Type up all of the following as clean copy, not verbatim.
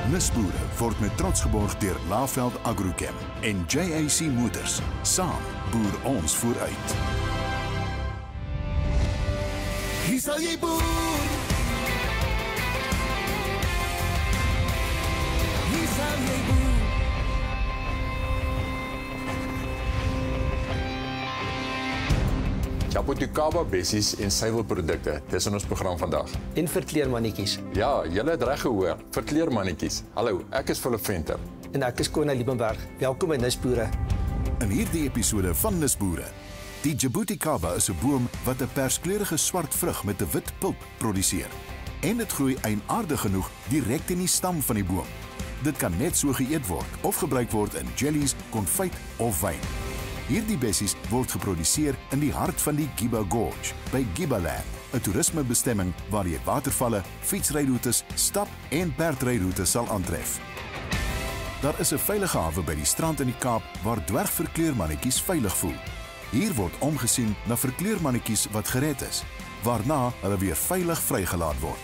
Nisboere word met trots geborg deur Laveld Agrochem en JAC Motors. Saam boer ons vooruit. Hier sal jy boer. Hier sal jy boer. Jabuticaba bessies en suiwelprodukte. Dis in ons program vandag. En verkleermannetjies. Ja, julle het reg gehoor. Verkleermannetjies. Hallo, ek is Philip Venter. En ek is Kona Liebenberg. Welkom by Nisboere. In hierdie episode van Nisboere. Die Jabuticaba is 'n boom wat 'n perskleurige swart vrug met 'n wit pulp produseer. En dit groei eienaardig genoeg direk in die stam van die boom. Dit kan net so geëet word of gebruik word in jellies, konfyt of wyn. Hierdie bessies word geproduseer in die hart van die Gorge by Gibaland, 'n toerismebestemming waar jy watervalle, fietsryroetes, stap- en perdryroetes sal aantref. Daar is 'n veilige hawe by die strand in die Kaap waar dwergverkleermannetjies veilig voel. Hier word omgesien na verkleermannetjies wat gered is, waarna hulle weer veilig vrygelaat word.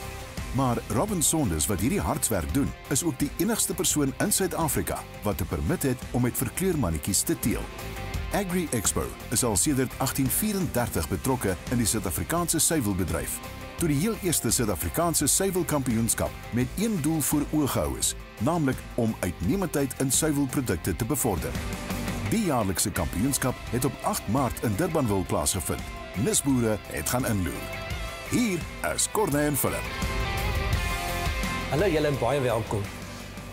Maar Robin Saunders, wat hierdie hartswerk doen, is ook die enigste persoon in Suid-Afrika wat 'n permit het om met verkleermannetjies te teel. Agri Expo is al sedert 1834 betrokke in die Suid-Afrikaanse suiwelbedryf. Toe die heel eerste Suid-Afrikaanse suiwelkampioenskap met een doel voor oë gehou is, naamlik om uitnemendheid in suiwelprodukte te bevorder. Die jaarlikse kampioenskap het op 8 Maart in Durbanville plaasgevind. Nisboere het gaan inloer. Hier is Corné en Philip. Hallo julle en baie welkom.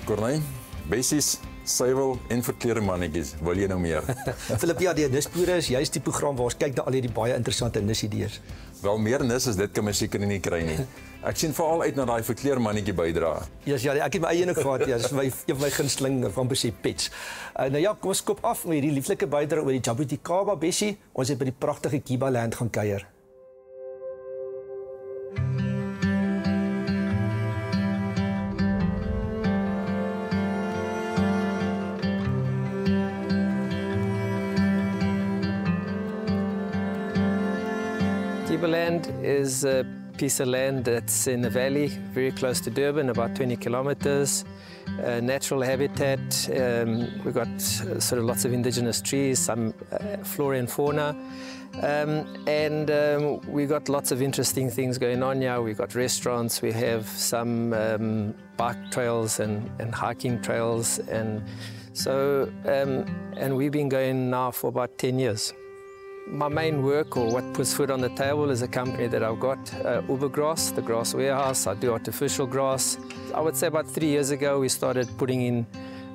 Corné, bessies, suiwel en verkleermannetjies. Wil jy nou meer? Philip, ja, die Nisboere is juist die program waar ons kyk na al hierdie baie interessante nisidees. Wel, meer nis as dit kan my seker nie kry nie. Ek sien veral uit na daai verkleermannetjie bydra. Yes, ja, ek het my eie een gehad, ja, dis my gunsteling van besig pets. Nou ja, kom ons kop af met hierdie lieflike bydra oor die Jabuticaba bessie. Ons het by die pragtige Gibaland gaan kuier. Gibaland is a piece of land that's in a valley very close to Durban, about 20 kilometers. Natural habitat. We've got sort of lots of indigenous trees, some flora and fauna. We got lots of interesting things going on here. We've got restaurants, we have some bike trails and hiking trails. And we've been going now for about 10 years. My main work, or what puts food on the table, is a company that I've got, Ubergrass, the grass warehouse. I do artificial grass. I would say about 3 years ago we started putting in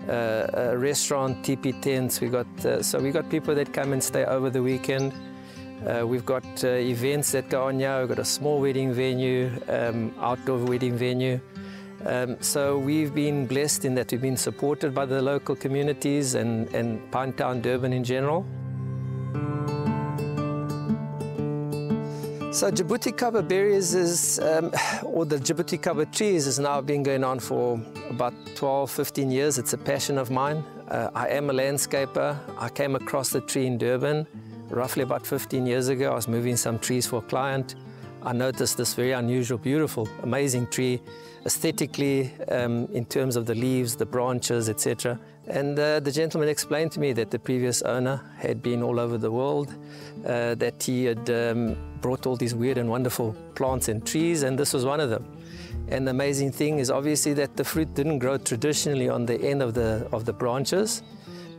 a restaurant, teepee tents. We got people that come and stay over the weekend. We've got events that go on here. We've got a small wedding venue, outdoor wedding venue. So we've been blessed in that we've been supported by the local communities and Pinetown, Durban in general. So Jabuticaba berries is, or the Jabuticaba trees has now been going on for about 12, 15 years. It's a passion of mine. I am a landscaper. I came across the tree in Durban roughly about 15 years ago. I was moving some trees for a client. I noticed this very unusual, beautiful, amazing tree, aesthetically, in terms of the leaves, the branches, etc. And the gentleman explained to me that the previous owner had been all over the world, that he had brought all these weird and wonderful plants and trees, and this was one of them. And the amazing thing is obviously that the fruit didn't grow traditionally on the end of the branches,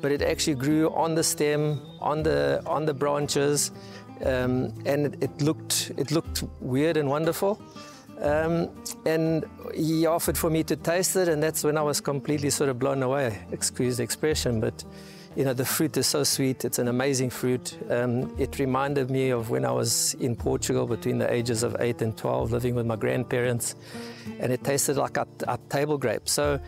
but it actually grew on the stem, on the branches, and it looked weird and wonderful. And he offered for me to taste it, and that's when I was completely sort of blown away, excuse the expression, but you know, the fruit is so sweet. It's an amazing fruit. It reminded me of when I was in Portugal between the ages of 8 and 12, living with my grandparents, and it tasted like our table grape. So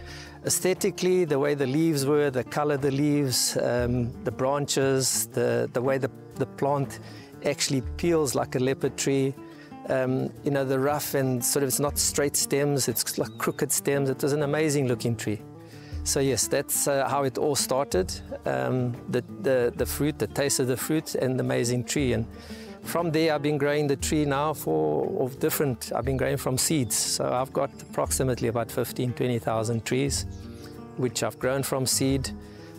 aesthetically, the way the leaves were, the color of the leaves, the branches, the way the plant actually peels like a leopard tree. You know, the rough and sort of, it's not straight stems, it's like crooked stems. It was an amazing looking tree. So yes, that's how it all started. The fruit, the taste of the fruit and the amazing tree. And from there, I've been growing the tree now I've been growing from seeds. So I've got approximately about 20,000 trees, which I've grown from seed.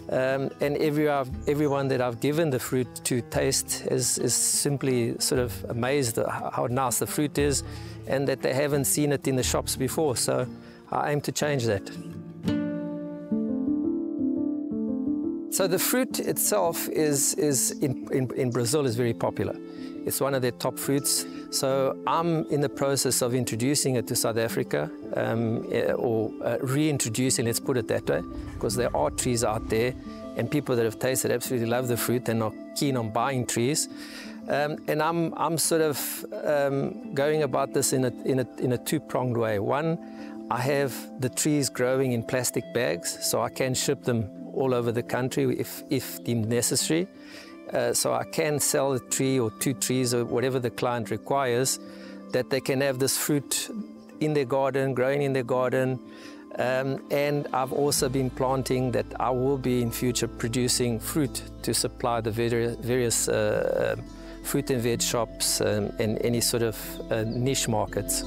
And everyone that I've given the fruit to taste is simply sort of amazed at how nice the fruit is and that they haven't seen it in the shops before. So I aim to change that. So the fruit itself in Brazil is very popular. It's one of their top fruits. So I'm in the process of introducing it to South Africa, or reintroducing, let's put it that way, because there are trees out there and people that have tasted absolutely love the fruit and are keen on buying trees. And I'm sort of going about this in a two-pronged way. One, I have the trees growing in plastic bags, so I can ship them all over the country if deemed necessary. So I can sell a tree or 2 trees or whatever the client requires, that they can have this fruit in their garden, growing in their garden. And I've also been planting that I will be in future producing fruit to supply the various fruit and veg shops and any sort of niche markets.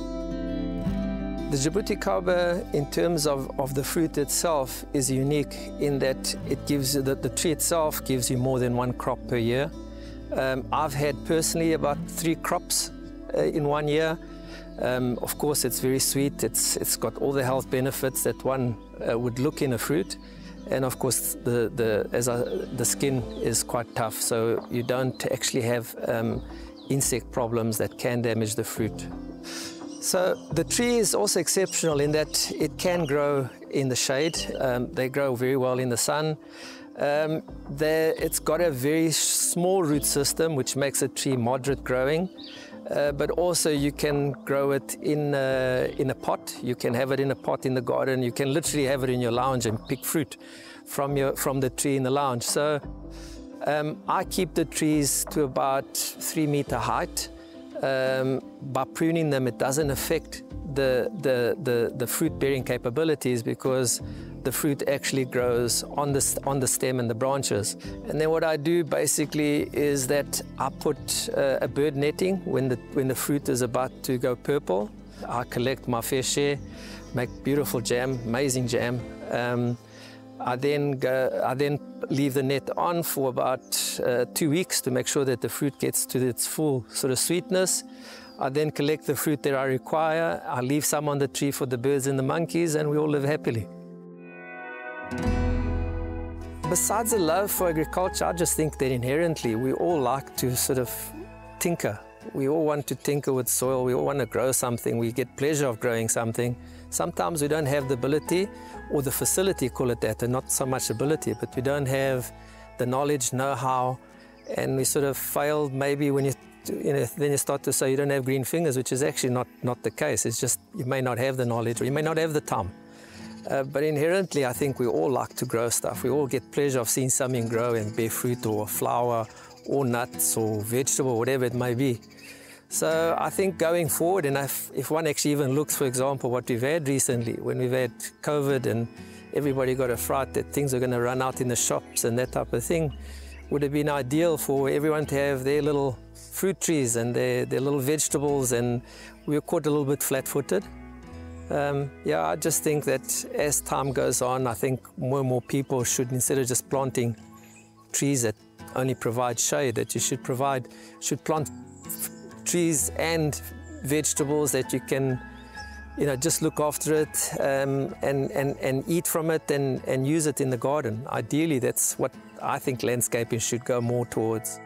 The Jabuticaba, in terms of the fruit itself, is unique in that it gives you, the tree itself gives you more than 1 crop per year. I've had personally about 3 crops in 1 year. Of course, it's very sweet. It's got all the health benefits that one would look in a fruit. And of course, the skin is quite tough, so you don't actually have insect problems that can damage the fruit. So the tree is also exceptional in that it can grow in the shade. They grow very well in the sun. It's got a very small root system, which makes the tree moderate growing. But also you can grow it in a pot. You can have it in a pot in the garden. You can literally have it in your lounge and pick fruit from the tree in the lounge. So I keep the trees to about 3-meter height. By pruning them, it doesn't affect the fruit-bearing capabilities, because the fruit actually grows on the stem and the branches. And then what I do basically is that I put a bird netting when the fruit is about to go purple. I collect my fair share, make beautiful jam, amazing jam. I then leave the net on for about 2 weeks to make sure that the fruit gets to its full sort of sweetness. I then collect the fruit that I require. I leave some on the tree for the birds and the monkeys, and we all live happily. Besides the love for agriculture, I just think that inherently we all like to sort of tinker. We all want to tinker with soil. We all want to grow something. We get pleasure of growing something. Sometimes we don't have the ability or the facility, call it that, and not so much ability, but we don't have the knowledge, know-how, and we sort of fail maybe when then you start to say you don't have green fingers, which is actually not the case. It's just you may not have the knowledge or you may not have the time. But inherently, I think we all like to grow stuff. We all get pleasure of seeing something grow and bear fruit or flower or nuts or vegetable, whatever it may be. So I think going forward, and if one actually even looks, for example, what we've had recently, when we've had COVID and everybody got a fright that things are going to run out in the shops and that type of thing, would have been ideal for everyone to have their little fruit trees and their little vegetables, and we were caught a little bit flat-footed. Yeah, I just think that as time goes on, I think more and more people should, instead of just planting trees that only provide shade, that you should plant trees and vegetables that you can, just look after it and eat from it and use it in the garden. Ideally, that's what I think landscaping should go more towards.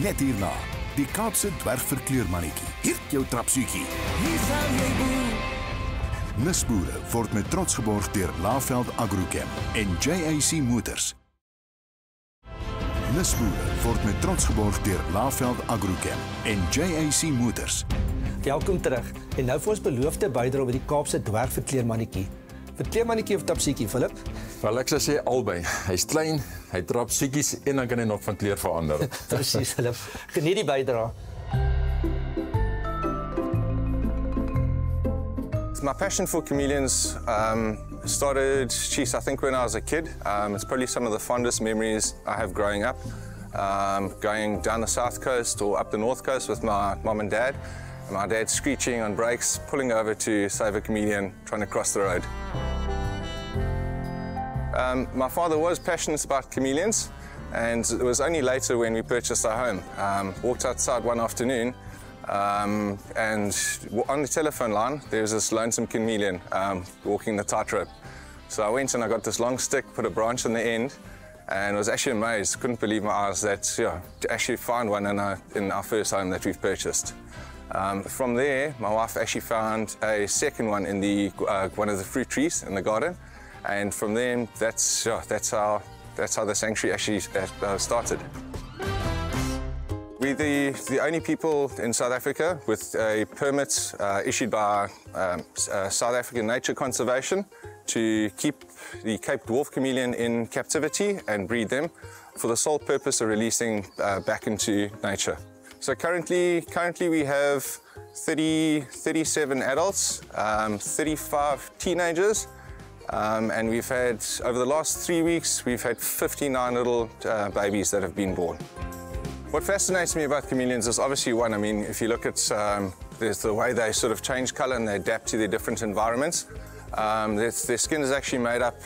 Net hierna, die Kaapse dwergverkleurmannetjie. Hier jou trapsuitjie. Nisboere word met trots geborg deur Laveld Agrochem en JAC Motors. Nisboere word met trots geborg deur Laveld Agrochem en JAC Motors. Welkom terug. En nou vir ons beloofde bydra oor die Kaapse dwergverkleurmannetjie. Verkleurmannetjie of trapsuitjie, Philip? Wel, ek sê albei. Hy's klein, hy trap suitjies en dan kan hy nog van kleur verander. Presies, Philip. Geniet die bydra. My passion for chameleons started, I think when I was a kid. It's probably some of the fondest memories I have growing up. going down the south coast or up the north coast with my mum and dad. And my dad screeching on brakes, pulling over to save a chameleon, trying to cross the road. My father was passionate about chameleons, and it was only later when we purchased our home. Walked outside one afternoon, and on the telephone line, there was this lonesome chameleon walking the tightrope. So I went and I got this long stick, put a branch on the end, and was actually amazed, couldn't believe my eyes that to actually find one in our first home that we've purchased. From there, my wife actually found a second one in one of the fruit trees in the garden, and from there, that's how the sanctuary actually started. We're the only people in South Africa with a permit issued by South African Nature Conservation to keep the Cape Dwarf chameleon in captivity and breed them for the sole purpose of releasing back into nature. So currently we have 37 adults, 35 teenagers, and we've had, over the last 3 weeks, we've had 59 little babies that have been born. What fascinates me about chameleons is obviously one, I mean, if you look at there's the way they sort of change color and they adapt to their different environments. Their skin is actually made up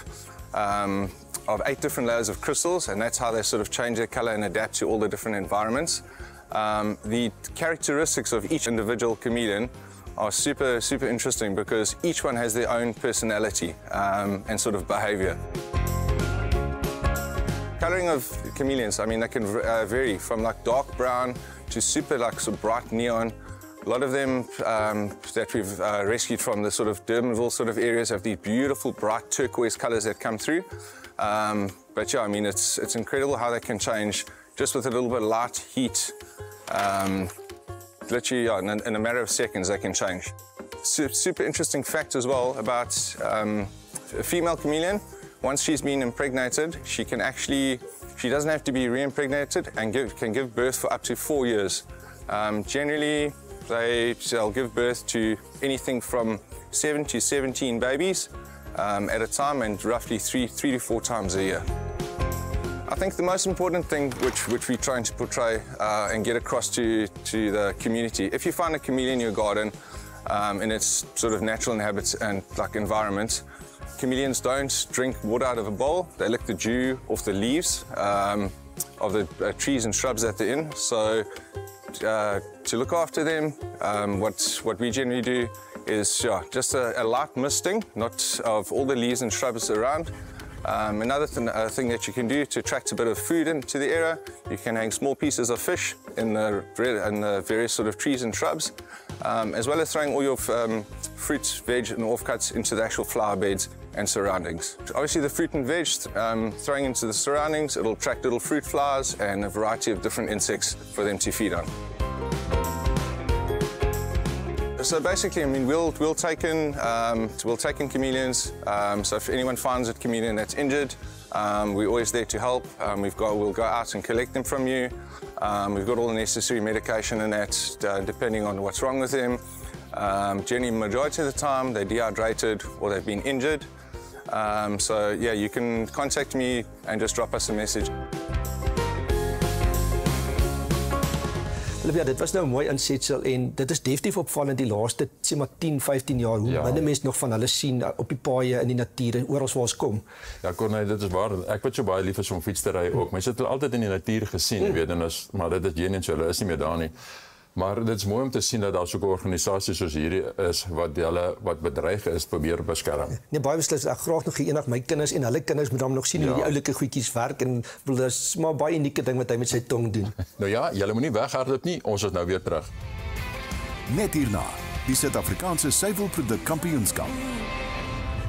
of 8 different layers of crystals, and that's how they sort of change their color and adapt to all the different environments. The characteristics of each individual chameleon are super interesting because each one has their own personality and sort of behavior. Colouring of chameleons, I mean, they can vary from like dark brown to super like sort of bright neon. A lot of them that we've rescued from the sort of Durbanville sort of areas have these beautiful bright turquoise colours that come through. But yeah, I mean, it's incredible how they can change just with a little bit of light, heat. Literally, yeah, in a matter of seconds, they can change. Super interesting fact as well about a female chameleon. Once she's been impregnated, she doesn't have to be re-impregnated and can give birth for up to 4 years. Generally, they'll give birth to anything from 7 to 17 babies at a time, and roughly 3 to 4 times a year. I think the most important thing which we're trying to portray and get across to the community, if you find a chameleon in your garden in its sort of natural habits and like environment, chameleons don't drink water out of a bowl. They lick the dew off the leaves of the trees and shrubs that they're in. So to look after them, what we generally do is just a light misting, not of all the leaves and shrubs around. Another thing that you can do to attract a bit of food into the area, you can hang small pieces of fish in the various sort of trees and shrubs, as well as throwing all your fruits, veg and offcuts into the actual flower beds and surroundings. Obviously the fruit and veg, throwing into the surroundings, it'll attract little fruit flies and a variety of different insects for them to feed on. So basically, I mean, we'll take in chameleons. So if anyone finds a chameleon that's injured, we're always there to help. We'll go out and collect them from you. We've got all the necessary medication and that, depending on what's wrong with them. Generally, majority of the time, they're dehydrated or they've been injured. So yeah, you can contact me and just drop us a message. Ja, dit was nou 'n mooi insetsel en dit is definitief opvallend die laaste sê maar 10, 15 jaar hoe minder mense nog van hulle sien op die paaie in die natuur en oral waar ons kom. Ja, Corneille, dit is waar. Ek wat so baie lief is om fiets te ry ook. Mense het hulle altyd in die natuur gesien, weet en maar dit is hier nie, so hulle is nie meer daar nie. Maar dit is mooi om te sien dat daar so 'n organisasie soos hierdie is wat bedreig is probeer beskerm. Nee, baie beslis, ek graag nog eendag my kinders en hulle kinders moet dan nog sien hoe die oulike goedjies werk en wil dis maar baie unieke ding wat hy met sy tong doen. Nou ja, julle moenie weghardloop nie. Ons is nou weer terug. Net hierna, die Suid-Afrikaanse suiwelproduk kampioenskap.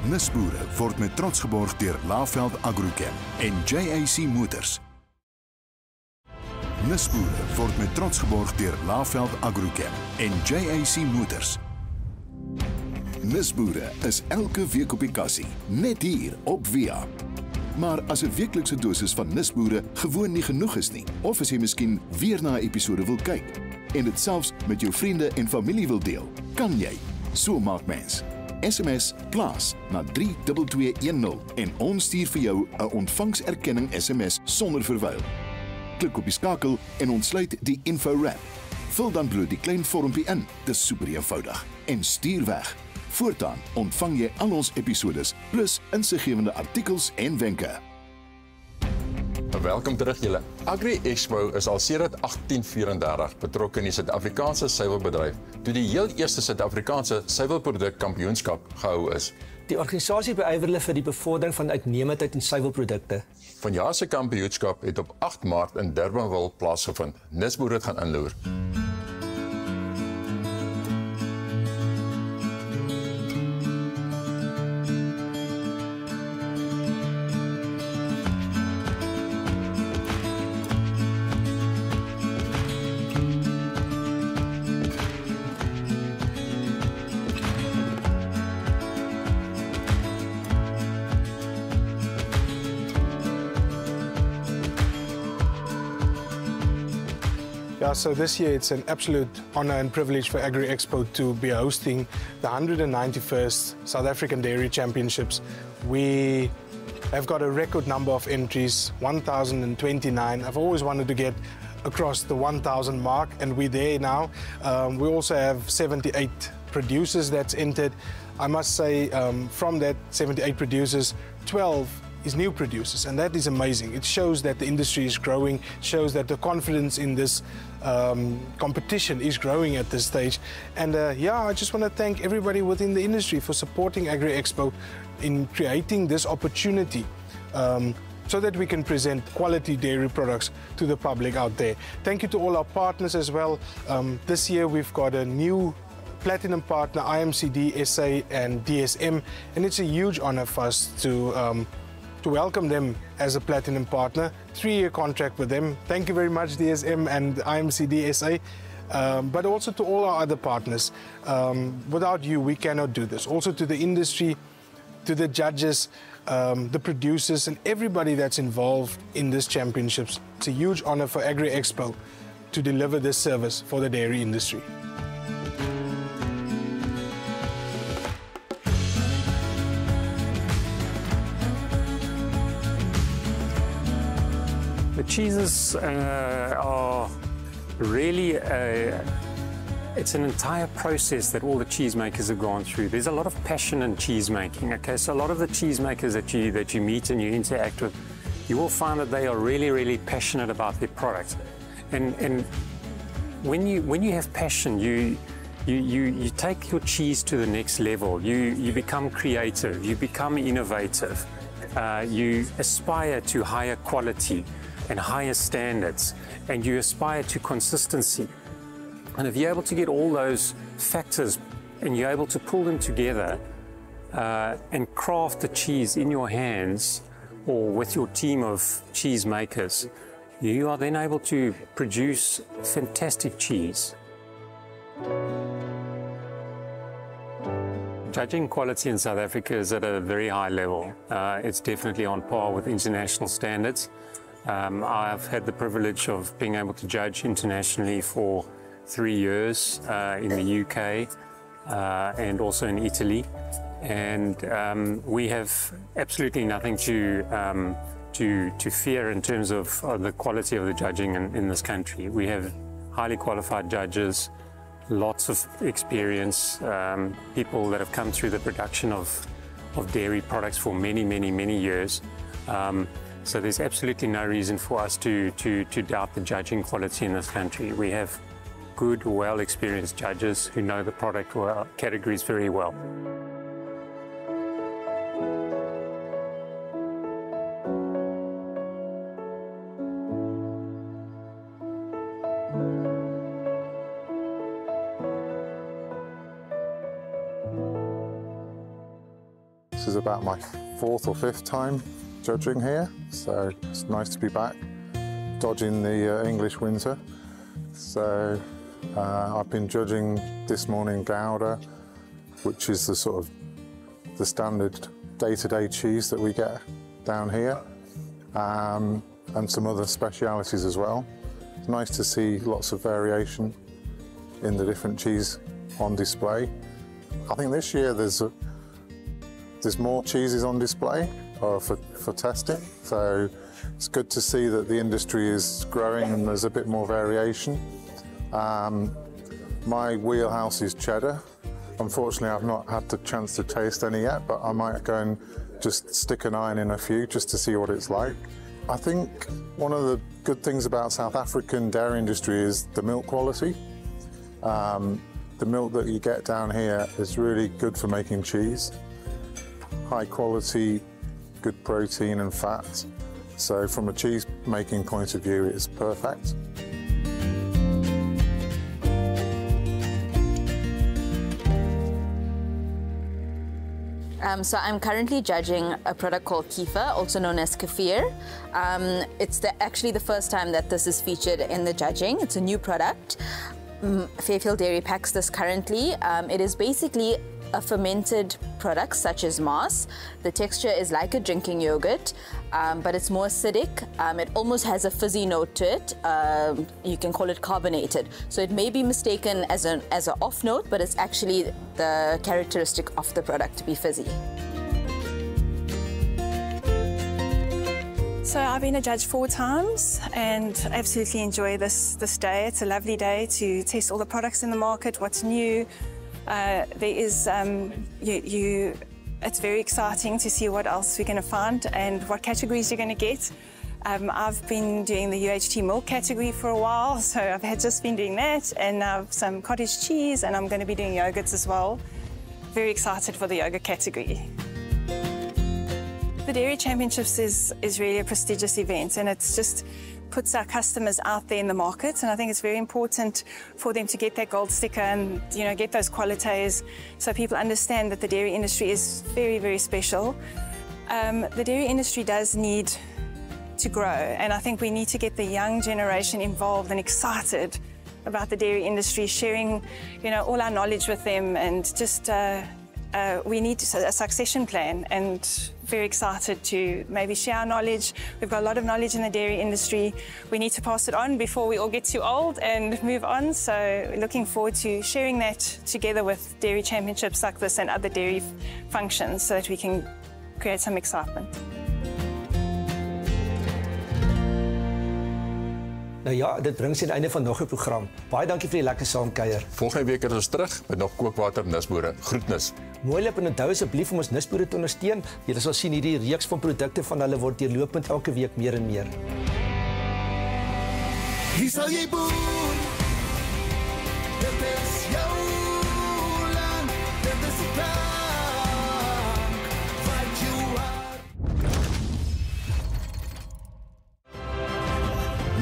Nisboere word met trots geborg deur Laveld Agrochem en JAC Motors. Nisboere word met trots geborg deur Laveld Agrochem en JAC Motors. Nisboere is elke week op die kassie, net hier op Via. Maar as 'n weeklikse dosis van Nisboere gewoon nie genoeg is nie, of as jy miskien weer na 'n episode wil kyk en dit selfs met jou vriende en familie wil deel, kan jy. So maak mens. SMS PLAS na 32210 en ons stuur vir jou 'n ontvangserkenning SMS sonder verwyl. Klik op die skakel en ontsluit die info-wrap. Vul dan bloot die klein vormpie in, dis super eenvoudig, en stuur weg. Voortaan ontvang jy al ons episodes, plus insiggewende artikels en wenke. Welkom terug julle. Agri Expo is al sedert 1834 betrokke in die Suid-Afrikaanse suiwelbedryf, toe die heel eerste Suid-Afrikaanse suiwelproduk kampioenskap gehou is. Die organisasie beywer hulle vir die bevordering van uitnemendheid in suiwelprodukte. Vanjaar se kampioenskap het op 8 Maart in Durbanville plaasgevind. Nisboere het gaan inloer. Yeah, so this year it's an absolute honor and privilege for Agri Expo to be hosting the 191st South African Dairy Championships. We have got a record number of entries, 1,029. I've always wanted to get across the 1,000 mark, and we're there now. We also have 78 producers that's entered. I must say, from that 78 producers, 12 is new producers, and that is amazing. It shows that the industry is growing, shows that the confidence in this competition is growing at this stage. And yeah, I just want to thank everybody within the industry for supporting Agri Expo in creating this opportunity so that we can present quality dairy products to the public out there. Thank you to all our partners as well. This year we've got a new platinum partner, IMCD, SA and DSM, and it's a huge honor for us to welcome them as a platinum partner. 3-year contract with them. Thank you very much, DSM and IMCD SA, but also to all our other partners. Without you, we cannot do this. Also to the industry, to the judges, the producers, and everybody that's involved in this championships. It's a huge honor for Agri Expo to deliver this service for the dairy industry. The cheeses are really, it's an entire process that all the cheesemakers have gone through. There's a lot of passion in cheese making. Okay, so a lot of the cheesemakers that you meet and you interact with, you will find that they are really, really passionate about their product. And when you have passion, you take your cheese to the next level. You become creative. You become innovative. You aspire to higher quality and higher standards, and you aspire to consistency. And if you're able to get all those factors and you're able to pull them together and craft the cheese in your hands or with your team of cheese makers, you are then able to produce fantastic cheese. Judging quality in South Africa is at a very high level. It's definitely on par with international standards. I've had the privilege of being able to judge internationally for 3 years in the UK and also in Italy, and we have absolutely nothing to fear in terms of the quality of the judging in this country. We have highly qualified judges, lots of experience, people that have come through the production of dairy products for many years. So there's absolutely no reason for us to doubt the judging quality in this country. We have good, well-experienced judges who know the product categories very well. This is about my 4th or 5th time judging here, so it's nice to be back, dodging the English winter. So I've been judging this morning Gouda, which is the sort of the standard day-to-day cheese that we get down here, and some other specialities as well. It's nice to see lots of variation in the different cheese on display. I think this year there's more cheeses on display for testing, so it's good to see that the industry is growing and there's a bit more variation. My wheelhouse is cheddar. Unfortunately, I've not had the chance to taste any yet, but I might go and just stick an eye in a few just to see what it's like. I think one of the good things about South African dairy industry is the milk quality. The milk that you get down here is really good for making cheese. High quality, good protein and fat. So from a cheese making point of view, it's perfect. So I'm currently judging a product called kefir, also known as kefir. It's actually the first time that this is featured in the judging. It's a new product. Fairfield Dairy packs this currently. It is basically a fermented product such as Mars. The texture is like a drinking yogurt, but it's more acidic. It almost has a fizzy note to it. You can call it carbonated. So it may be mistaken as an off note, but it's actually the characteristic of the product to be fizzy. So I've been a judge 4 times and absolutely enjoy this day. It's a lovely day to test all the products in the market, what's new. It's very exciting to see what else we're going to find and what categories you're going to get. I've been doing the UHT milk category for a while, so I've just been doing that, and now some cottage cheese, and I'm going to be doing yogurts as well. Very excited for the yogurt category. The Dairy Championships is really a prestigious event, and it's just puts our customers out there in the market, and I think it's very important for them to get that gold sticker and get those qualities, so people understand that the dairy industry is very, very special. The dairy industry does need to grow, and I think we need to get the young generation involved and excited about the dairy industry, sharing all our knowledge with them, and just we need a succession plan, and very excited to maybe share our knowledge. We've got a lot of knowledge in the dairy industry. We need to pass it on before we all get too old and move on. So looking forward to sharing that together with dairy championships like this and other dairy functions so that we can create some excitement. Nou ja, dit bring ons aan die einde van nog 'n program. Baie dankie vir die lekker saamkuier. Volgende week is ons terug met nog kookwater Nisboere. Groetnis. Mooi loop en onthou asseblief om ons Nisboere te ondersteun. Julle sal sien hierdie reeks van produkte van hulle word deurlopend elke week meer en meer. Hier sal jy boer. Dit is jou land. Dit is die plank wat jy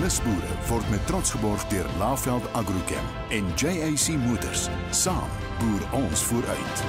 Nisboere word met trots geborg deur Laveld Agrochem en JAC Motors. Saam boer ons vooruit.